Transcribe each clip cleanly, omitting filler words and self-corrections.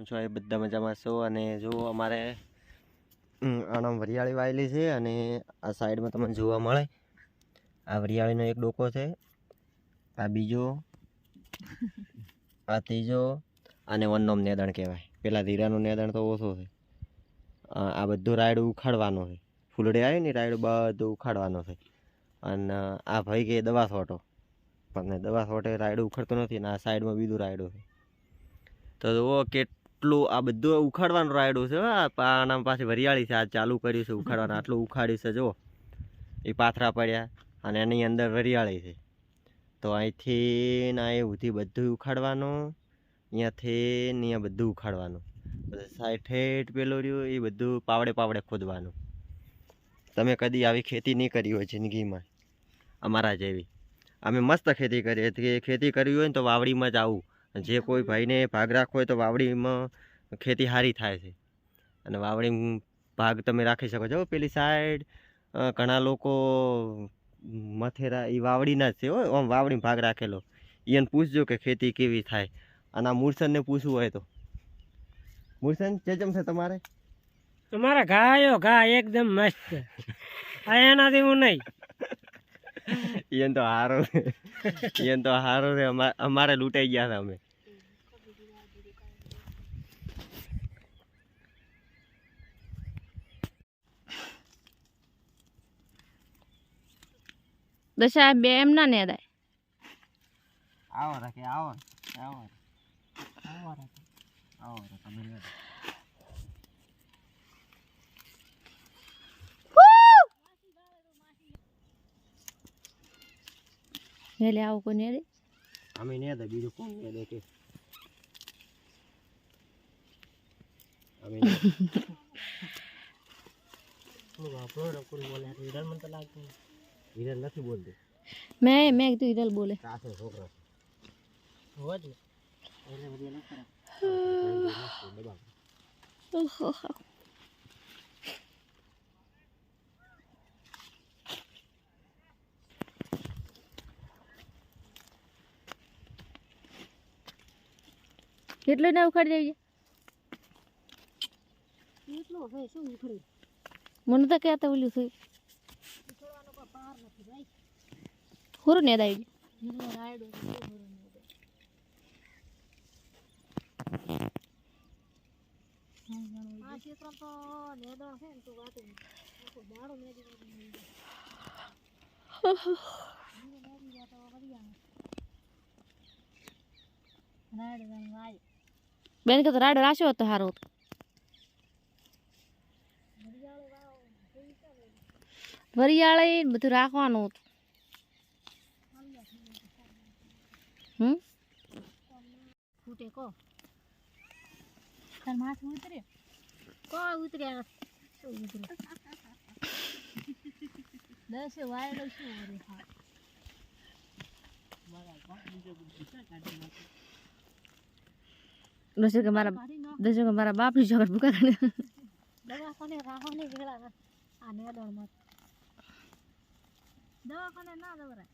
છો એ બધા મજામાં છો અને જો અમારે આનામ વરિયાળી વાયેલી છે અને આ સાઈડમાં તમને જોવા મળે આ વરિયાળીનો એક ડોકો છે, આ બીજો, આ ત્રીજો અને વનનોમ નેદણ કહેવાય. પેલા ધીરાનું નેદણ તો ઓછો છે. આ બધું રાયડું ઉખાડવાનું છે, ફૂલડે આવી ને રાયડું બધું ઉખાડવાનું છે. અને આ ભાઈ કે દવા છોટો, પણ દવા છોટે રાયડું ઉખાડતું નથી ને આ સાઈડમાં બીજું રાયડું છે. તો જુઓ કેટલું આ બધું ઉખાડવાનું રાયડું છે. આના પાછી વરિયાળી છે, આ ચાલુ કર્યું છે ઉખાડવાનું. આટલું ઉખાડ્યું છે, જો એ પાથરા પડ્યા અને એની અંદર વરિયાળી છે. તો અહીંથી ના એ ઉધી બધું ઉખાડવાનું, અહીંયાથી અહીંયા બધું ઉખાડવાનું, સાઈડ ઠેઠ પેલું રહ્યું એ બધું પાવડે પાવડે ખોદવાનું. તમે કદી આવી ખેતી નહીં કરી હોય જિંદગીમાં અમારા જેવી. અમે મસ્ત ખેતી કરીએ. ખેતી કરવી હોય ને તો વાવડીમાં જ આવું. જે કોઈ ભાઈને ભાગ રાખવો હોય તો વાવડીમાં ખેતી સારી થાય છે અને વાવડીમાં ભાગ તમે રાખી શકો છો. પેલી સાઈડ ઘણા લોકો મથેરા એ વાવડીના જ છે હો, આમ વાવડીમાં ભાગ રાખેલો. એને પૂછજો કે ખેતી કેવી થાય. અને આ મૂર્છનને પૂછવું હોય તો મૂર્છન ચેચમ છે તમારે? તમારા ઘા એકદમ મસ્ત. એનાથી હું નહીં. એને તો હારો છે. અમારે લૂંટાઈ ગયા હતા અમે. દશા બે એમ ના નેદાય. આવો રાખે આવો તમે નેલે આવો કોઈ નેદે. અમે ને દે બીજું કોણ ને દે કે અમે હિરલ નથી બોલતી. મેં કીધું હિરલ બોલે. સાસે છોકરો હોવા જ ને. કેટલો ના ઉખાડી દેવી? મને તો કહેતા ઓલું થયું હોરું ને દાઈ બેન કે તો રાડો રાખ્યો હતો સારો. વરિયાળી બધું રાખવાનું હતું. ફૂટે કો તાર માથું ઉતરે કો ઉતર્યા શું ઉતરે 10 વાયડો શું ઓરે હા દસો કે મારા બાપ ની જગત ભૂકા કરે. દવાખાને રાહોને વેળા આ નેદણ મત દવાખાને ના દવરાય.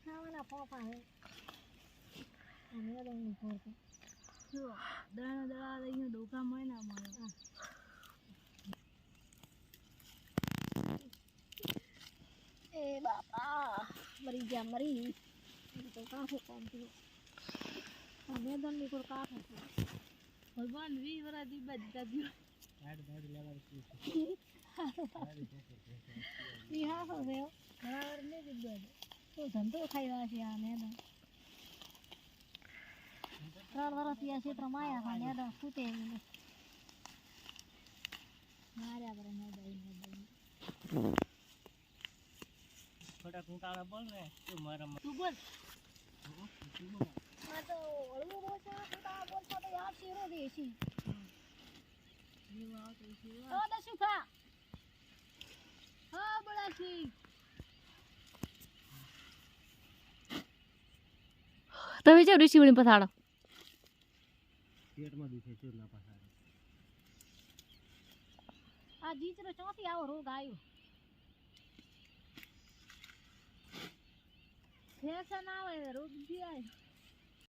ખાવાના પોપા હે નેદણ ની પોર જો દળા લઈને ડોકા મહિના મળે. એ બાપા મરી ગયા મરી તો કાફે કામ થયું મેદાન ની પર કાફે ભગવાન 20 વર્ષ દી બાદ દાદી લેવા ઈ હા હો ગયો બરાબર ને દીધો તો ધંધો ખાઈવા છે આ મેદાન 3 વર્ષથી આ ક્ષેત્ર માયા હા મેદાન ફૂટે માર્યા કરે મેદાન થોડા કુંટાળા બોલ ને તું મારા તું બોલ આ તો હળવું બોલતા કુંટાળા બોલતા તો યાર શીરો દેશી જીવ આવતો શીરો ઓ દસુ ખા હા બળાસી તમે જો ઋષિ વળી પથાડો પેટમાં દુખે છે ના પસાડે. આ જીચરો ચોથી આવો રોગ આવ્યો. ફેશન આવે રોગ બી આવે.